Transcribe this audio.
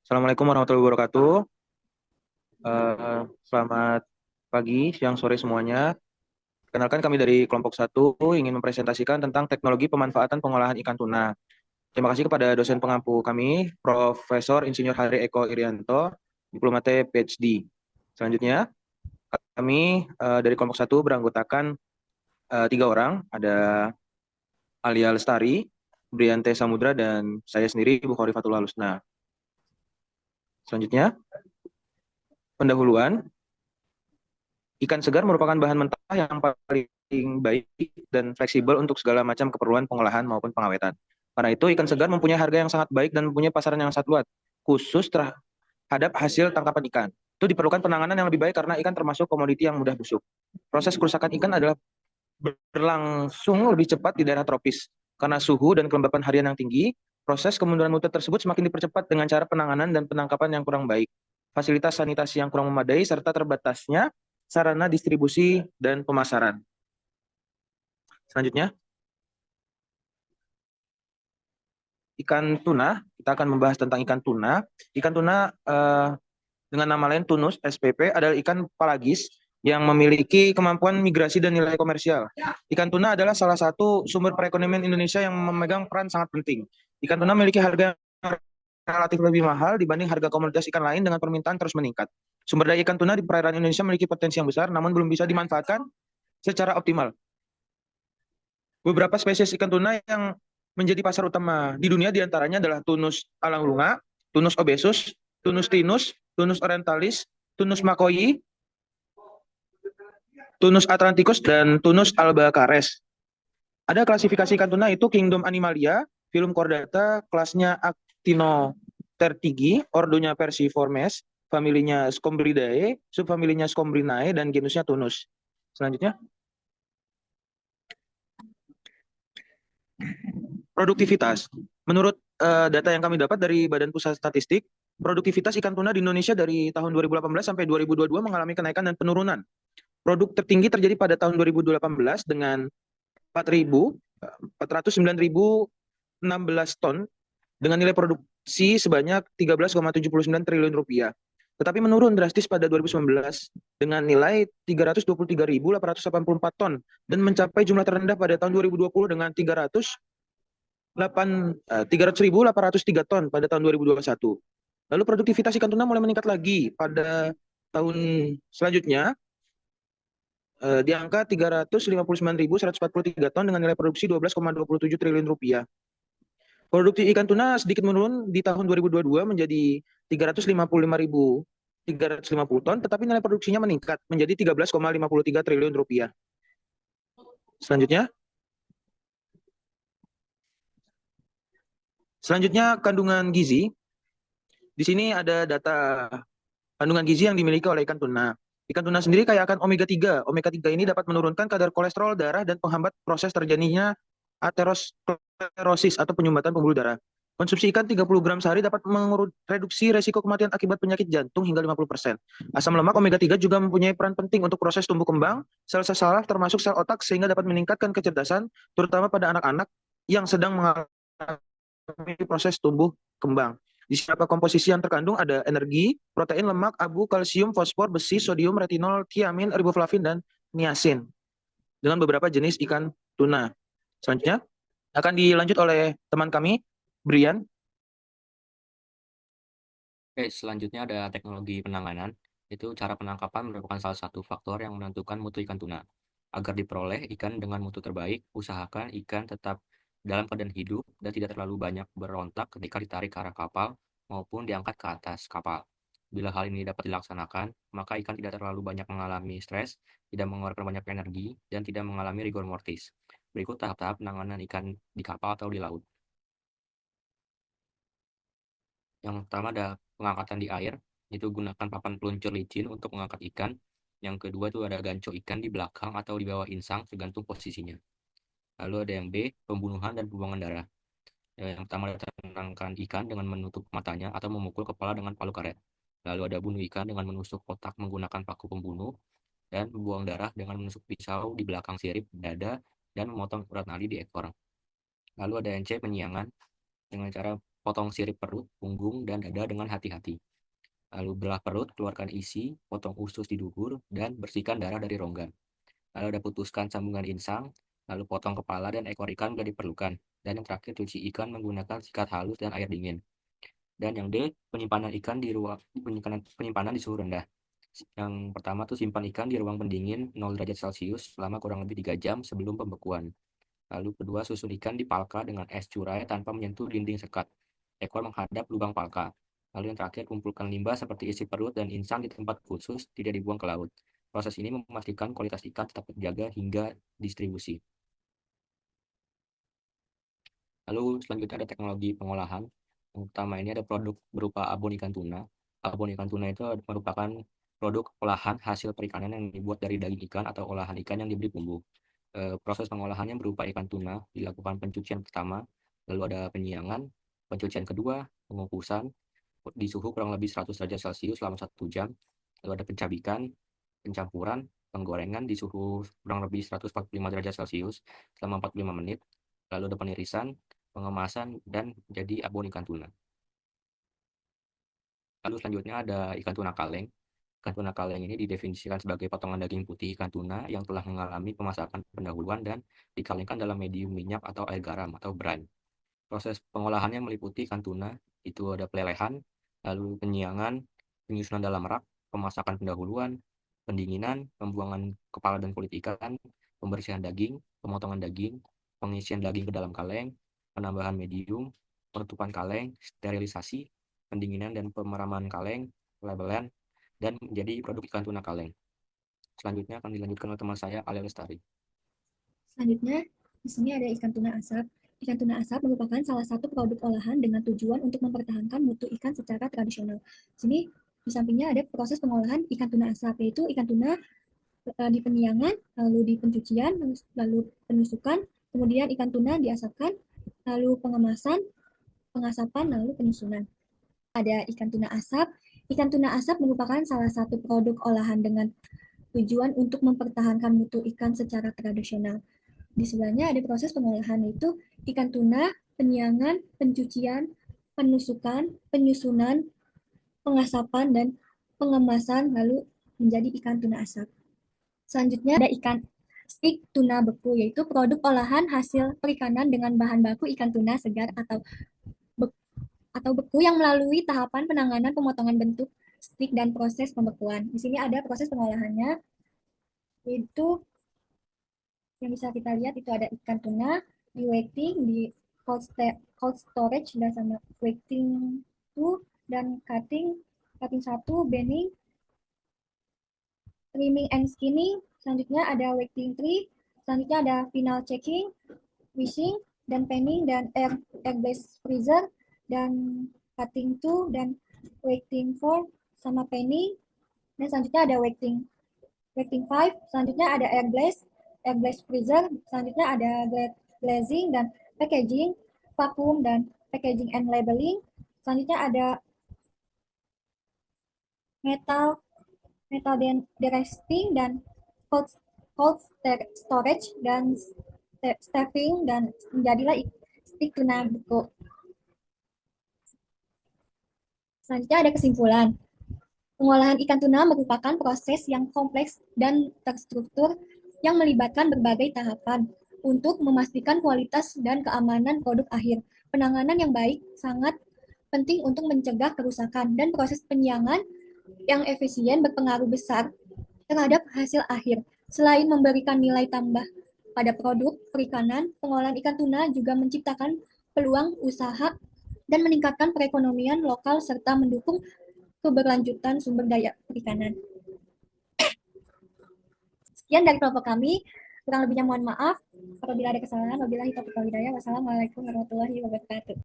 Assalamualaikum warahmatullahi wabarakatuh. Selamat pagi, siang, sore semuanya. Kenalkan kami dari kelompok satu ingin mempresentasikan tentang teknologi pemanfaatan pengolahan ikan tuna. Terima kasih kepada dosen pengampu kami, Profesor Insinyur Hari Eko Irianto, Diplomate PhD. Selanjutnya, kami dari kelompok satu beranggotakan tiga orang, ada Alia Lestari, Briante Samudra, dan saya sendiri, Bukhari Fatullah Lusna. Selanjutnya, pendahuluan. Ikan segar merupakan bahan mentah yang paling baik dan fleksibel untuk segala macam keperluan pengolahan maupun pengawetan. Karena itu, ikan segar mempunyai harga yang sangat baik dan mempunyai pasaran yang sangat luas, khusus terhadap hasil tangkapan ikan. Itu diperlukan penanganan yang lebih baik karena ikan termasuk komoditi yang mudah busuk. Proses kerusakan ikan adalah berlangsung lebih cepat di daerah tropis. Karena suhu dan kelembapan harian yang tinggi, proses kemunduran mutu tersebut semakin dipercepat dengan cara penanganan dan penangkapan yang kurang baik, fasilitas sanitasi yang kurang memadai, serta terbatasnya sarana distribusi dan pemasaran. Selanjutnya, ikan tuna. Kita akan membahas tentang ikan tuna. Ikan tuna dengan nama lain tunus SPP adalah ikan pelagis yang memiliki kemampuan migrasi dan nilai komersial. Ikan tuna adalah salah satu sumber perekonomian Indonesia yang memegang peran sangat penting. Ikan tuna memiliki harga yang relatif lebih mahal dibanding harga komoditas ikan lain dengan permintaan terus meningkat. Sumber daya ikan tuna di perairan Indonesia memiliki potensi yang besar, namun belum bisa dimanfaatkan secara optimal. Beberapa spesies ikan tuna yang menjadi pasar utama di dunia diantaranya adalah tunus alanglunga, tunus obesus, tunus tinus, tunus orientalis, tunus makoi, tunus atlanticus, dan tunus albacares. Ada klasifikasi ikan tuna itu Kingdom Animalia, Phylum Chordata, kelasnya Actinotertigi, ordonya Perciformes, familinya Scombridae, subfamilinya Scombrinae, dan genusnya Tunus. Selanjutnya, produktivitas. Menurut data yang kami dapat dari Badan Pusat Statistik, produktivitas ikan tuna di Indonesia dari tahun 2018 sampai 2022 mengalami kenaikan dan penurunan. Produk tertinggi terjadi pada tahun 2018 dengan 409.016 ton dengan nilai produksi sebanyak 13,79 triliun rupiah. Tetapi menurun drastis pada 2019 dengan nilai 323.884 ton dan mencapai jumlah terendah pada tahun 2020 dengan 300.803 ton pada tahun 2021. Lalu produktivitas ikan tuna mulai meningkat lagi pada tahun selanjutnya di angka 359.143 ton dengan nilai produksi 12,27 triliun rupiah. Produksi ikan tuna sedikit menurun di tahun 2022 menjadi 355.350 ton, tetapi nilai produksinya meningkat menjadi 13,53 triliun rupiah. Selanjutnya kandungan gizi. Di sini ada data kandungan gizi yang dimiliki oleh ikan tuna. Ikan tuna sendiri kaya akan omega 3. Omega 3 ini dapat menurunkan kadar kolesterol darah dan penghambat proses terjadinya aterosklerosis atau penyumbatan pembuluh darah. Konsumsi ikan 30 gram sehari dapat mereduksi resiko kematian akibat penyakit jantung hingga 50%. Asam lemak omega 3 juga mempunyai peran penting untuk proses tumbuh kembang sel-sel saraf termasuk sel otak sehingga dapat meningkatkan kecerdasan terutama pada anak-anak yang sedang mengalami proses tumbuh kembang. Di beberapa komposisi yang terkandung ada energi, protein, lemak, abu, kalsium, fosfor, besi, sodium, retinol, tiamin, riboflavin, dan niacin dengan beberapa jenis ikan tuna. Selanjutnya akan dilanjut oleh teman kami, Brian. Oke, selanjutnya ada teknologi penanganan. Itu cara penangkapan merupakan salah satu faktor yang menentukan mutu ikan tuna. Agar diperoleh ikan dengan mutu terbaik, usahakan ikan tetap dalam keadaan hidup dan tidak terlalu banyak berontak ketika ditarik ke arah kapal maupun diangkat ke atas kapal. Bila hal ini dapat dilaksanakan, maka ikan tidak terlalu banyak mengalami stres, tidak mengeluarkan banyak energi, dan tidak mengalami rigor mortis. Berikut tahap-tahap penanganan ikan di kapal atau di laut. Yang pertama ada pengangkatan di air, itu gunakan papan peluncur licin untuk mengangkat ikan. Yang kedua itu ada ganco ikan di belakang atau di bawah insang, tergantung posisinya. Lalu ada yang B, pembunuhan dan pembuangan darah. Yang pertama ada tenangkan ikan dengan menutup matanya atau memukul kepala dengan palu karet. Lalu ada bunuh ikan dengan menusuk otak menggunakan paku pembunuh. Dan membuang darah dengan menusuk pisau di belakang sirip, dada, dan memotong urat nadi di ekor. Lalu ada yang C, penyiangan dengan cara potong sirip perut, punggung, dan dada dengan hati-hati. Lalu belah perut, keluarkan isi, potong usus di dubur, dan bersihkan darah dari rongga. Lalu ada putuskan sambungan insang, lalu potong kepala dan ekor ikan bila diperlukan. Dan yang terakhir, cuci ikan menggunakan sikat halus dan air dingin. Dan yang D, penyimpanan ikan di ruang penyimpanan di suhu rendah. Yang pertama tuh simpan ikan di ruang pendingin 0 derajat Celcius selama kurang lebih 3 jam sebelum pembekuan. Lalu kedua, susun ikan di palka dengan es curai tanpa menyentuh dinding sekat. Ekor menghadap lubang palka. Lalu yang terakhir, kumpulkan limbah seperti isi perut dan insang di tempat khusus, tidak dibuang ke laut. Proses ini memastikan kualitas ikan tetap terjaga hingga distribusi. Lalu selanjutnya ada teknologi pengolahan. Yang pertama ini ada produk berupa abon ikan tuna. Abon ikan tuna itu merupakan produk olahan hasil perikanan yang dibuat dari daging ikan atau olahan ikan yang diberi bumbu. Proses pengolahannya berupa ikan tuna, dilakukan pencucian pertama, lalu ada penyiangan, pencucian kedua, pengukusan di suhu kurang lebih 100 derajat Celcius selama 1 jam, lalu ada pencabikan, pencampuran, penggorengan di suhu kurang lebih 145 derajat Celcius selama 45 menit, lalu ada penirisan, pengemasan, dan jadi abon ikan tuna. Lalu selanjutnya ada ikan tuna kaleng. Ikan tuna kaleng ini didefinisikan sebagai potongan daging putih ikan tuna yang telah mengalami pemasakan pendahuluan dan dikalengkan dalam medium minyak atau air garam atau brine. Proses pengolahannya meliputi ikan tuna, itu ada pelelehan, lalu penyiangan, penyusunan dalam rak, pemasakan pendahuluan, pendinginan, pembuangan kepala dan kulit ikan, pembersihan daging, pemotongan daging, pengisian daging ke dalam kaleng, penambahan medium, penutupan kaleng, sterilisasi, pendinginan dan pemeraman kaleng, labelan, dan menjadi produk ikan tuna kaleng. Selanjutnya akan dilanjutkan oleh teman saya, Alia Lestari. Selanjutnya, di sini ada ikan tuna asap. Ikan tuna asap merupakan salah satu produk olahan dengan tujuan untuk mempertahankan mutu ikan secara tradisional. Di sini di sampingnya ada proses pengolahan ikan tuna asap, yaitu ikan tuna di penyiangan, lalu di pencucian, lalu penusukan, kemudian ikan tuna diasapkan, lalu pengemasan, pengasapan, lalu penyusunan. Ada ikan tuna asap. Ikan tuna asap merupakan salah satu produk olahan dengan tujuan untuk mempertahankan mutu ikan secara tradisional. Di sebelahnya ada proses pengolahan, yaitu ikan tuna, penyiangan, pencucian, penusukan, penyusunan, pengasapan, dan pengemasan, lalu menjadi ikan tuna asap. Selanjutnya ada ikan stik tuna beku, yaitu produk olahan hasil perikanan dengan bahan baku ikan tuna segar atau beku yang melalui tahapan penanganan pemotongan bentuk stik dan proses pembekuan. Di sini ada proses pengolahannya, yaitu yang bisa kita lihat itu ada ikan tuna di waiting, di cold storage, dan sama waiting 2, dan cutting 1, banning, trimming and skinning. Selanjutnya ada waiting 3, selanjutnya ada final checking, wishing, dan panning, dan air glaze freezer, dan cutting 2, dan waiting 4, sama panning. Dan selanjutnya ada waiting 5, selanjutnya ada air glaze freezer, selanjutnya ada glazing dan packaging, vacuum dan packaging and labeling. Selanjutnya ada metal deresting dan cold storage dan staffing, dan menjadilah stik tuna beku. Selanjutnya ada kesimpulan. Pengolahan ikan tuna merupakan proses yang kompleks dan terstruktur yang melibatkan berbagai tahapan untuk memastikan kualitas dan keamanan produk akhir. Penanganan yang baik sangat penting untuk mencegah kerusakan, dan proses penyiangan yang efisien berpengaruh besar terhadap hasil akhir. Selain memberikan nilai tambah pada produk perikanan, pengolahan ikan tuna juga menciptakan peluang usaha dan meningkatkan perekonomian lokal serta mendukung keberlanjutan sumber daya perikanan. Sekian dari kelompok kami. Kurang lebihnya mohon maaf apabila ada kesalahan. Wabillahi taufiq wal hidayah. Wassalamualaikum warahmatullahi wabarakatuh.